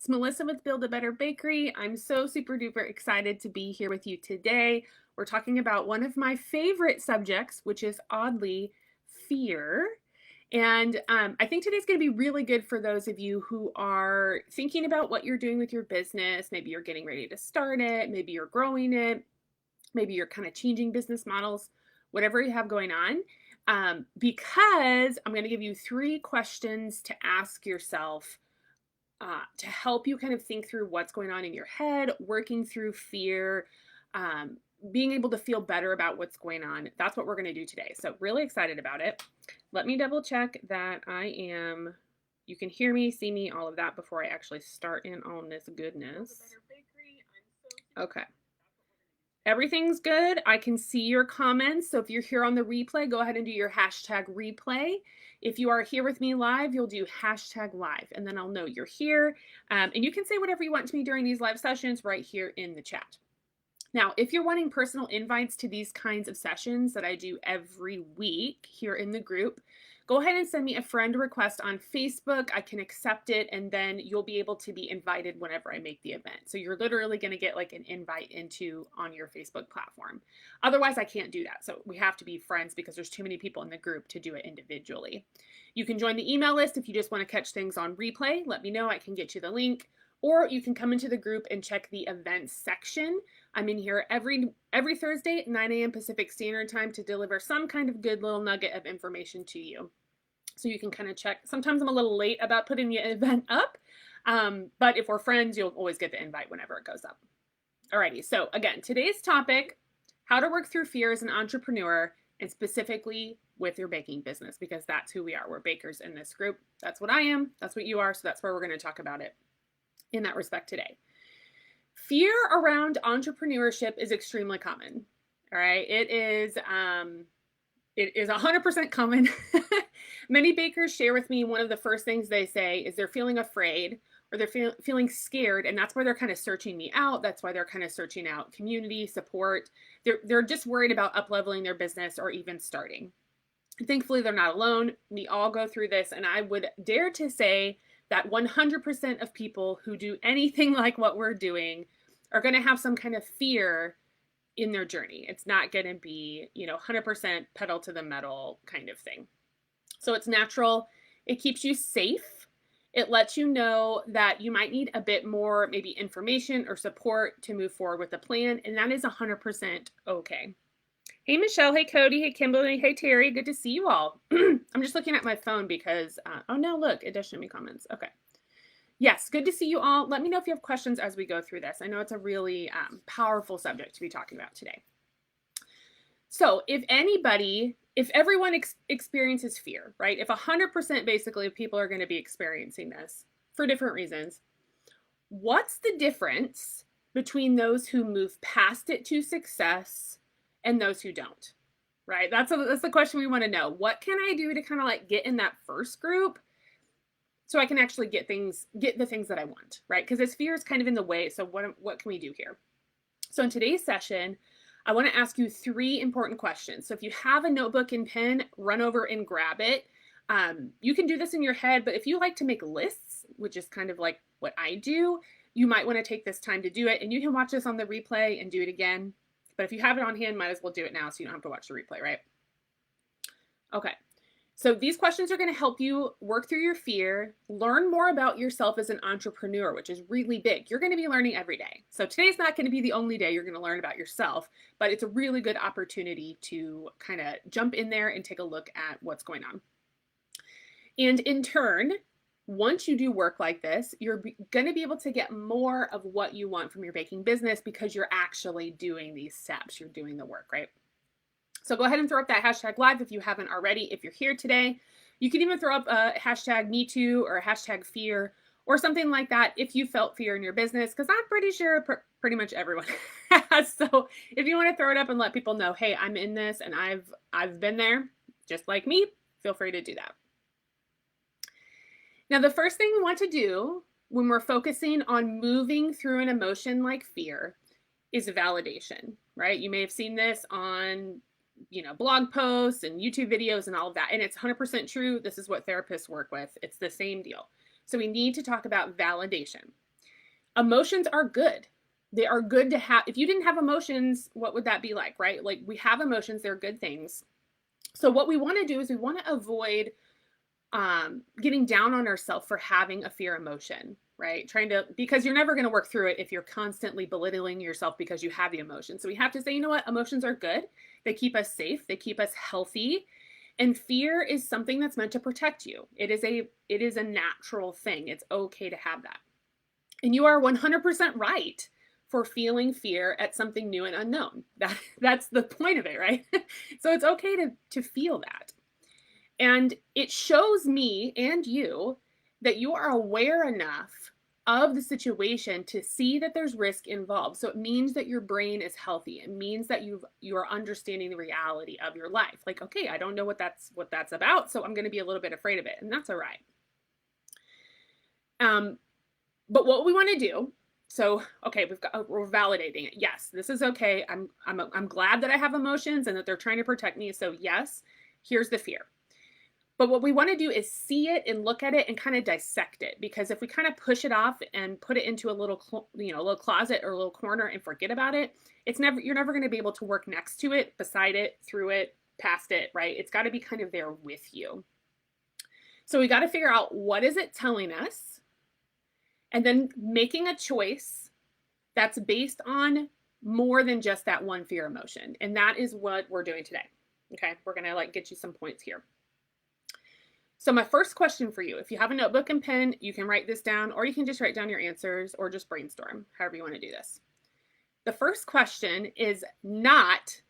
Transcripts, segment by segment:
It's Melissa with Build a Better Bakery. I'm so super duper excited to be here with you today. We're talking about one of my favorite subjects, which is oddly fear. And I think today's going to be really good for those of you who are thinking about what you're doing with your business. Maybe you're getting ready to start it, maybe you're growing it, maybe you're kind of changing business models, whatever you have going on. Because I'm going to give you 3 questions to ask yourself to help you kind of think through what's going on in your head, working through fear, um, being able to feel better about what's going on. That's what we're going to do today. So, really excited about it. Let me double check that you can hear me, see me, all of that before I actually start in on this goodness. Okay. Everything's good. I can see your comments. So if you're here on the replay, go ahead and do your hashtag replay. If you are here with me live, you'll do hashtag live, and then I'll know you're here. And you can say whatever you want to me during these live sessions right here in the chat. Now, if you're wanting personal invites to these kinds of sessions that I do every week here in the group, go ahead and send me a friend request on Facebook. I can accept it, and then you'll be able to be invited whenever I make the event. So you're literally going to get like an invite on your Facebook platform. Otherwise, I can't do that. So we have to be friends because there's too many people in the group to do it individually. You can join the email list if you just want to catch things on replay. Let me know. I can get you the link. Or you can come into the group and check the events section. I'm in here every Thursday at 9 a.m. Pacific Standard Time to deliver some kind of good little nugget of information to you. So you can kind of check. Sometimes I'm a little late about putting the event up, but if we're friends, you'll always get the invite whenever it goes up. Alrighty, so again, today's topic, how to work through fear as an entrepreneur, and specifically with your baking business, because that's who we are. We're bakers in this group. That's what I am. That's what you are. So that's where we're going to talk about it in that respect today. Fear around entrepreneurship is extremely common. All right. It is 100% common. Many bakers share with me one of the first things they say is they're feeling afraid or they're feeling scared, and that's why they're kind of searching me out. That's why they're kind of searching out community support. They're just worried about up-leveling their business or even starting. Thankfully, they're not alone. We all go through this, and I would dare to say that 100% of people who do anything like what we're doing are going to have some kind of fear in their journey. It's not going to be, 100% pedal to the metal kind of thing. So it's natural. It keeps you safe. It lets you know that you might need a bit more maybe information or support to move forward with the plan. And that is 100% okay. Hey, Michelle. Hey, Cody. Hey, Kimberly. Hey, Terry. Good to see you all. I'm just looking at my phone because, oh no, look, it does show me comments. Okay. Yes, good to see you all. Let me know if you have questions as we go through this. I know it's a really powerful subject to be talking about today. So if everyone experiences fear, right? If 100% basically of people are going to be experiencing this for different reasons, what's the difference between those who move past it to success and those who don't, right? That's the question we want to know. What can I do to kind of like get in that first group so I can actually get the things that I want, right? Because this fear is kind of in the way. So what can we do here? So in today's session, I want to ask you 3 important questions. So if you have a notebook and pen, run over and grab it. You can do this in your head, but if you like to make lists, which is kind of like what I do, you might want to take this time to do it. And you can watch this on the replay and do it again. But if you have it on hand, might as well do it now so you don't have to watch the replay, right? Okay. So these questions are going to help you work through your fear, learn more about yourself as an entrepreneur, which is really big. You're going to be learning every day. So today's not going to be the only day you're going to learn about yourself, but it's a really good opportunity to kind of jump in there and take a look at what's going on. And in turn, once you do work like this, you're going to be able to get more of what you want from your baking business because you're actually doing these steps. You're doing the work, right? So go ahead and throw up that hashtag live if you haven't already. If you're here today, you can even throw up a hashtag me too or a hashtag fear or something like that if you felt fear in your business, because I'm pretty sure pretty much everyone has. So if you want to throw it up and let people know, hey, I'm in this and I've been there just like me, feel free to do that. Now, the first thing we want to do when we're focusing on moving through an emotion like fear is validation, right? You may have seen this on blog posts and YouTube videos and all of that. And it's 100% true. This is what therapists work with. It's the same deal. So we need to talk about validation. Emotions are good. They are good to have. If you didn't have emotions, what would that be like, right? Like, we have emotions, they're good things. So what we want to do is we want to avoid getting down on ourselves for having a fear emotion, right? Because you're never going to work through it if you're constantly belittling yourself because you have the emotion. So we have to say, you know what? Emotions are good. They keep us safe. They keep us healthy. And fear is something that's meant to protect you. It is a natural thing. It's okay to have that. And you are 100% right for feeling fear at something new and unknown. That's the point of it, right? So it's okay to feel that. And it shows me and you that you are aware enough of the situation to see that there's risk involved. So it means that your brain is healthy. It means that you're understanding the reality of your life. Like, okay, I don't know what that's about, so I'm going to be a little bit afraid of it, and that's all right. But what we want to do, so okay, we're validating it. Yes, this is okay. I'm glad that I have emotions and that they're trying to protect me. So yes, here's the fear. But what we want to do is see it and look at it and kind of dissect it, because if we kind of push it off and put it into a little closet or a little corner and forget about it, you're never going to be able to work next to it, beside it, through it, past it, right? It's got to be kind of there with you. So we got to figure out, what is it telling us? And then making a choice that's based on more than just that one fear emotion. And that is what we're doing today. Okay, we're going to get you some points here. So my first question for you, if you have a notebook and pen, you can write this down, or you can just write down your answers, or just brainstorm, however you want to do this. The first question is not,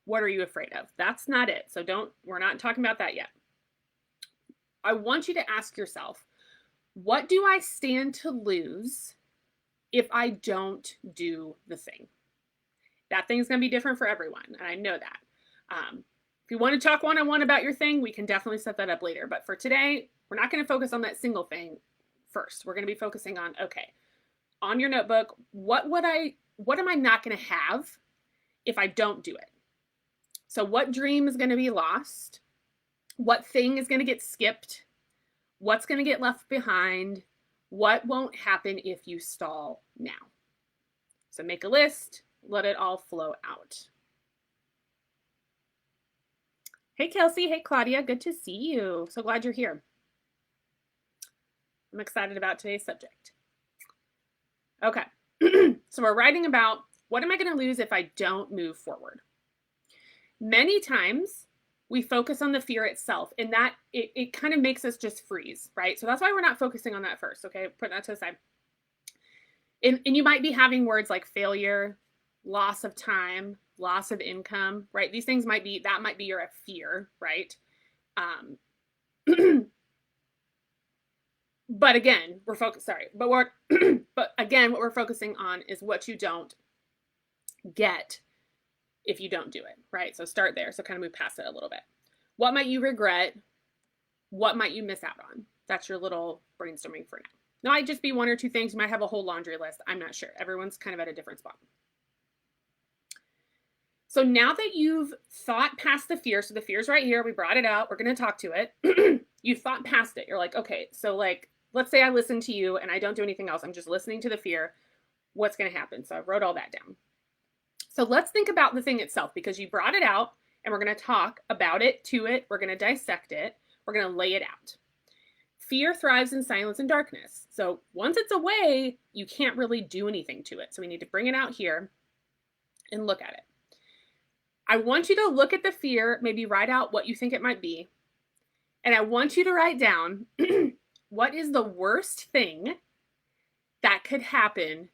what are you afraid of? That's not it. So we're not talking about that yet. I want you to ask yourself, what do I stand to lose if I don't do the thing? That thing's going to be different for everyone, and I know that. If you want to talk one-on-one about your thing, we can definitely set that up later. But for today, we're not going to focus on that single thing first. We're going to be focusing on, okay, on your notebook, what am I not going to have if I don't do it? So what dream is going to be lost? What thing is going to get skipped? What's going to get left behind? What won't happen if you stall now? So make a list, let it all flow out. Hey, Kelsey. Hey, Claudia. Good to see you. So glad you're here. I'm excited about today's subject. Okay. So we're writing about, what am I going to lose if I don't move forward? Many times we focus on the fear itself, and that it kind of makes us just freeze, right? So that's why we're not focusing on that first. Okay. Put that to the side. And you might be having words like failure, loss of time, loss of income, right? These things might be your fear, right? But again, but again, what we're focusing on is what you don't get if you don't do it, right? So start there. So kind of move past it a little bit. What might you regret? What might you miss out on? That's your little brainstorming for now. Now, might just be one or two things. You might have a whole laundry list. I'm not sure. Everyone's kind of at a different spot. So now that you've thought past the fear, so the fear's right here, we brought it out, we're going to talk to it. You thought past it. You're like, okay, so let's say I listen to you and I don't do anything else. I'm just listening to the fear. What's going to happen? So I wrote all that down. So let's think about the thing itself, because you brought it out and we're going to talk about it, to it. We're going to dissect it. We're going to lay it out. Fear thrives in silence and darkness. So once it's away, you can't really do anything to it. So we need to bring it out here and look at it. I want you to look at the fear, maybe write out what you think it might be. And I want you to write down, what is the worst thing that could happen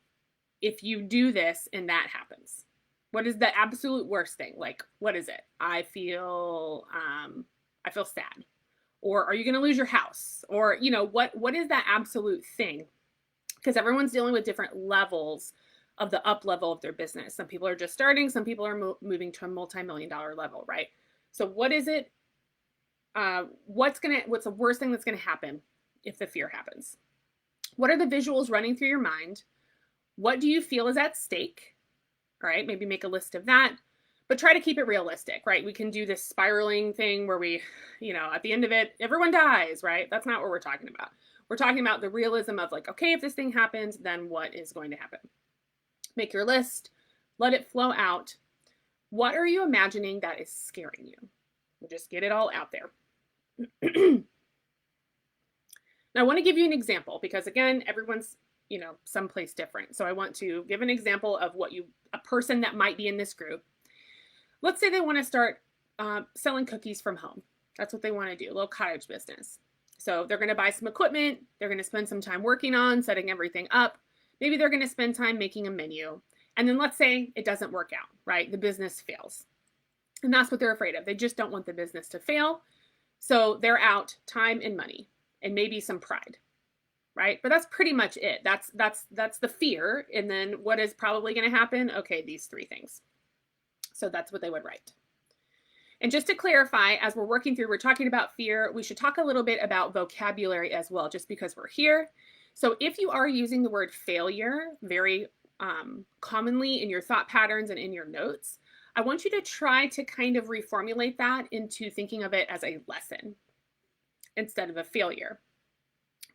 if you do this and that happens? What is the absolute worst thing? Like, what is it? I feel sad. Or are you going to lose your house? Or, what is that absolute thing? Because everyone's dealing with different levels of the up level of their business. Some people are just starting. Some people are moving to a multi-million-dollar level, right? So what is it? What's the worst thing that's going to happen if the fear happens? What are the visuals running through your mind? What do you feel is at stake? All right, maybe make a list of that, but try to keep it realistic, right? We can do this spiraling thing where we, at the end of it, everyone dies, right? That's not what we're talking about. We're talking about the realism of like, okay, if this thing happens, then what is going to happen? Make your list, let it flow out. What are you imagining that is scaring you? We'll just get it all out there. Now, I want to give you an example because, again, everyone's, someplace different. So I want to give an example of a person that might be in this group. Let's say they want to start selling cookies from home. That's what they want to do, a little cottage business. So they're going to buy some equipment. They're going to spend some time working on setting everything up. Maybe they're going to spend time making a menu. And then let's say it doesn't work out, right? The business fails. And that's what they're afraid of. They just don't want the business to fail. So they're out time and money and maybe some pride, right? But that's pretty much it. That's the fear. And then what is probably going to happen? Okay, these 3 things. So that's what they would write. And just to clarify, as we're working through, we're talking about fear. We should talk a little bit about vocabulary as well, just because we're here. So if you are using the word failure very commonly in your thought patterns and in your notes, I want you to try to kind of reformulate that into thinking of it as a lesson instead of a failure.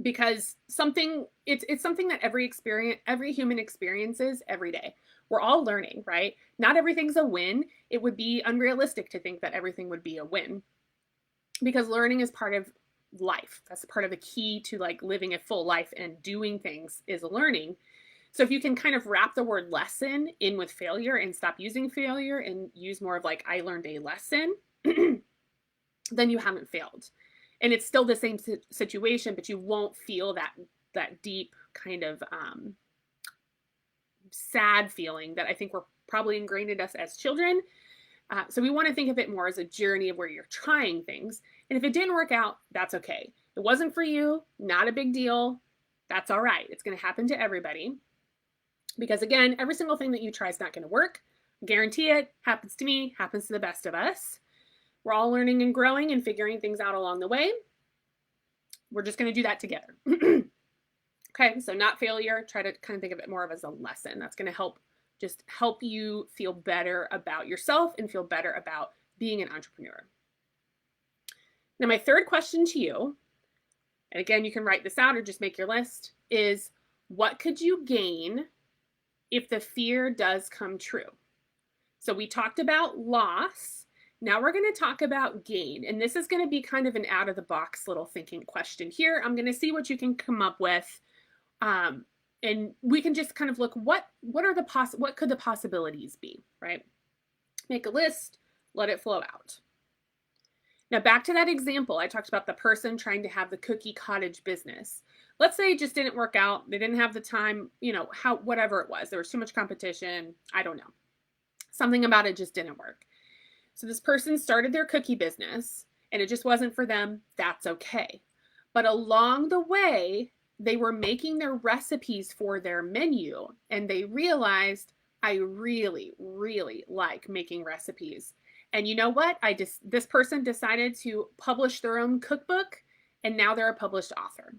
Because it's something that every human experiences every day. We're all learning, right? Not everything's a win. It would be unrealistic to think that everything would be a win, because learning is part of life. That's part of the key to like living a full life and doing things is learning. So if you can kind of wrap the word lesson in with failure and stop using failure and use more of like, I learned a lesson, then you haven't failed. And it's still the same situation, but you won't feel that deep kind of sad feeling that I think we're probably ingrained in us as children. So we want to think of it more as a journey of where you're trying things. And if it didn't work out, that's okay. It wasn't for you, not a big deal. That's all right. It's going to happen to everybody. Because again, every single thing that you try is not going to work. Guarantee it. Happens to me, happens to the best of us. We're all learning and growing and figuring things out along the way. We're just going to do that together. Okay, so not failure. Try to kind of think of it more of as a lesson. That's going to help you feel better about yourself and feel better about being an entrepreneur. Now, my third question to you, and again, you can write this out or just make your list, is what could you gain if the fear does come true? So we talked about loss. Now we're going to talk about gain. And this is going to be kind of an out of the box little thinking question here. I'm going to see what you can come up with. And we can just kind of look, what could the possibilities be, right? Make a list, let it flow out. Now back to that example, I talked about the person trying to have the cookie cottage business. Let's say it just didn't work out. They didn't have the time, whatever it was. There was too much competition. I don't know. Something about it just didn't work. So this person started their cookie business and it just wasn't for them. That's okay. But along the way, they were making their recipes for their menu and they realized, I really, really like making recipes. And you know what? This person decided to publish their own cookbook and now they're a published author.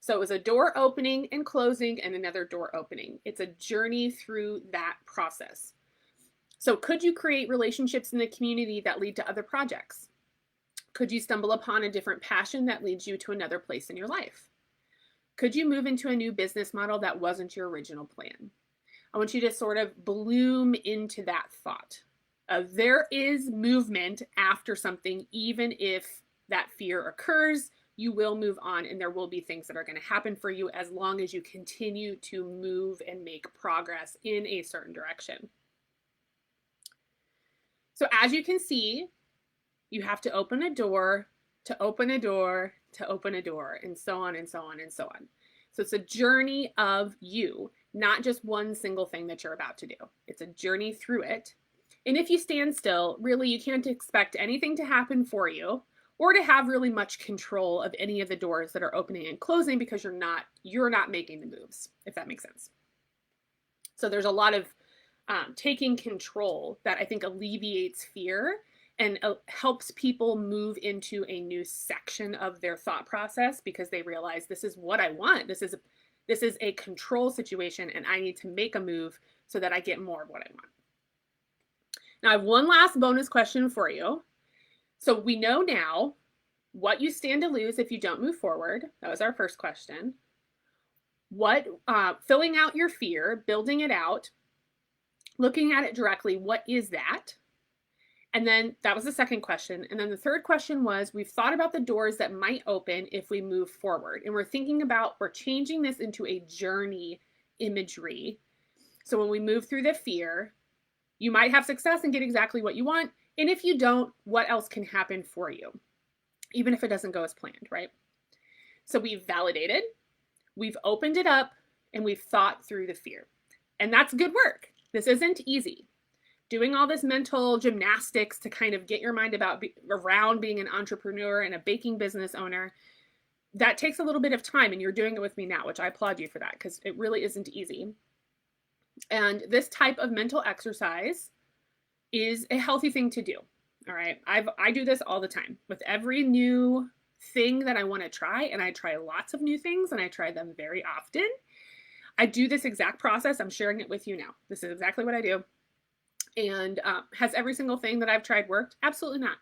So it was a door opening and closing and another door opening. It's a journey through that process. So could you create relationships in the community that lead to other projects? Could you stumble upon a different passion that leads you to another place in your life? Could you move into a new business model that wasn't your original plan? I want you to sort of bloom into that thought. There is movement after something, even if that fear occurs, you will move on and there will be things that are going to happen for you as long as you continue to move and make progress in a certain direction. So as you can see, you have to open a door to open a door to open a door, and so on and so on and so on. So it's a journey of you, not just one single thing that you're about to do. It's a journey through it. And if you stand still, really, you can't expect anything to happen for you or to have really much control of any of the doors that are opening and closing because you're not making the moves, if that makes sense. So there's a lot of taking control that I think alleviates fear and helps people move into a new section of their thought process because they realize this is what I want. This is a control situation and I need to make a move so that I get more of what I want. Now I have one last bonus question for you. So we know now what you stand to lose if you don't move forward. That was our first question. What, filling out your fear, building it out, looking at it directly, what is that? And then that was the second question. And then the third question was, we've thought about the doors that might open if we move forward. And we're thinking about, we're changing this into a journey imagery. So when we move through the fear, you might have success and get exactly what you want. And if you don't, what else can happen for you? Even if it doesn't go as planned, right? So we've validated, we've opened it up, and we've thought through the fear. And that's good work. This isn't easy. Doing all this mental gymnastics to kind of get your mind around being an entrepreneur and a baking business owner, that takes a little bit of time, and you're doing it with me now, which I applaud you for that, because it really isn't easy. And this type of mental exercise is a healthy thing to do. All right. I do this all the time with every new thing that I want to try. And I try lots of new things, and I try them very often. I do this exact process. I'm sharing it with you now. This is exactly what I do. And has every single thing that I've tried worked? Absolutely not.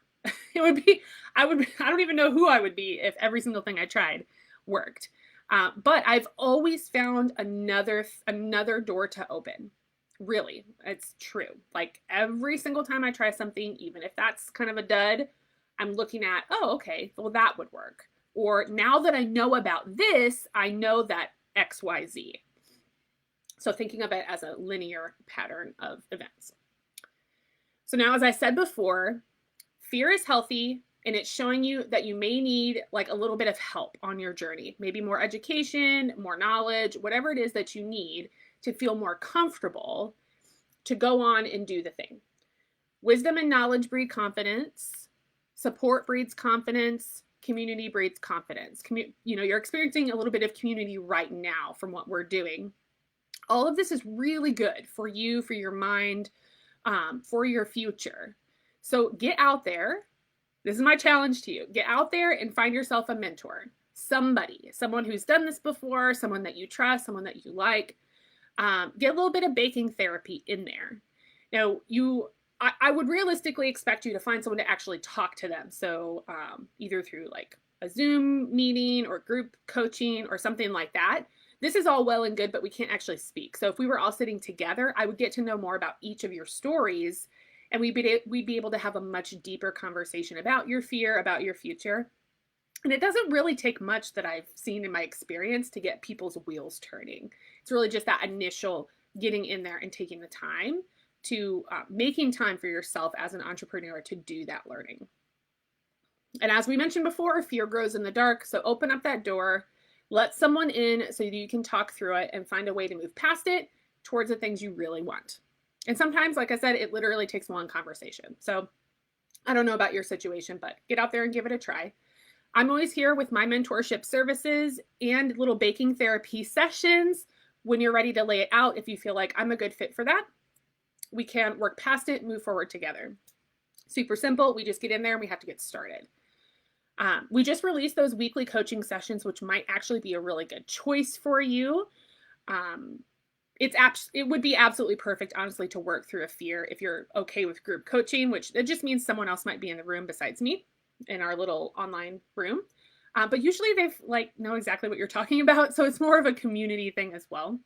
It would be, I don't even know who I would be if every single thing I tried worked. But I've always found another door to open. Really, it's true. Like every single time I try something, even if that's kind of a dud, I'm looking at, oh, okay, well, that would work. Or now that I know about this, I know that X, Y, Z. So thinking of it as a linear pattern of events. So now, as I said before, fear is healthy, and it's showing you that you may need like a little bit of help on your journey, maybe more education, more knowledge, whatever it is that you need to feel more comfortable to go on and do the thing. Wisdom and knowledge breed confidence. Support breeds confidence. Community breeds confidence. You're experiencing a little bit of community right now from what we're doing. All of this is really good for you, for your mind, for your future. So get out there. This is my challenge to you. Get out there and find yourself a mentor. Someone who's done this before, someone that you trust, someone that you like. Get a little bit of baking therapy in there. Now, I would realistically expect you to find someone to actually talk to them. So either through like a Zoom meeting or group coaching or something like that. This is all well and good, but we can't actually speak. So if we were all sitting together, I would get to know more about each of your stories, and we'd be able to have a much deeper conversation about your fear, about your future. And it doesn't really take much that I've seen in my experience to get people's wheels turning. It's really just that initial getting in there and taking the time to making time for yourself as an entrepreneur to do that learning. And as we mentioned before, fear grows in the dark. So open up that door, let someone in so that you can talk through it and find a way to move past it towards the things you really want. And sometimes, like I said, it literally takes one conversation. So I don't know about your situation, but get out there and give it a try. I'm always here with my mentorship services and little baking therapy sessions when you're ready to lay it out. If you feel like I'm a good fit for that, we can work past it, move forward together. Super simple. We just get in there and we have to get started. We just released those weekly coaching sessions, which might actually be a really good choice for you. It would be absolutely perfect, honestly, to work through a fear if you're okay with group coaching, which it just means someone else might be in the room besides me in our little online room. But usually they know exactly what you're talking about. So it's more of a community thing as well.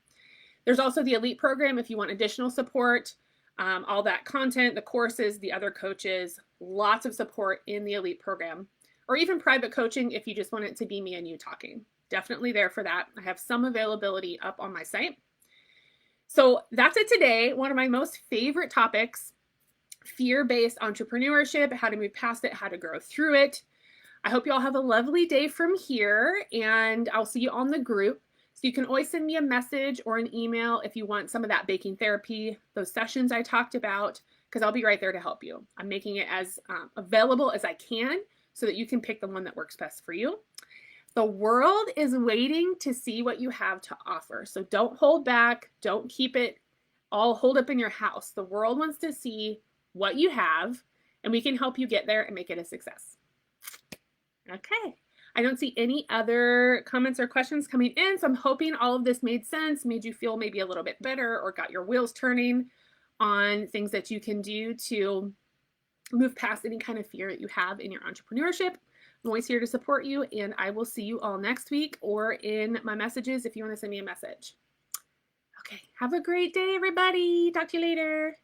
There's also the Elite program if you want additional support, all that content, the courses, the other coaches, lots of support in the Elite program, or even private coaching if you just want it to be me and you talking. Definitely there for that. I have some availability up on my site. So that's it today. One of my most favorite topics, fear-based entrepreneurship, how to move past it, how to grow through it. I hope you all have a lovely day from here, and I'll see you on the group. So you can always send me a message or an email if you want some of that baking therapy, those sessions I talked about, because I'll be right there to help you. I'm making it as available as I can so that you can pick the one that works best for you. The world is waiting to see what you have to offer. So don't hold back. Don't keep it all holed up in your house. The world wants to see what you have, and we can help you get there and make it a success. Okay. I don't see any other comments or questions coming in, so I'm hoping all of this made sense, made you feel maybe a little bit better, or got your wheels turning on things that you can do to move past any kind of fear that you have in your entrepreneurship. I'm always here to support you, and I will see you all next week or in my messages if you want to send me a message. Okay, have a great day, everybody. Talk to you later.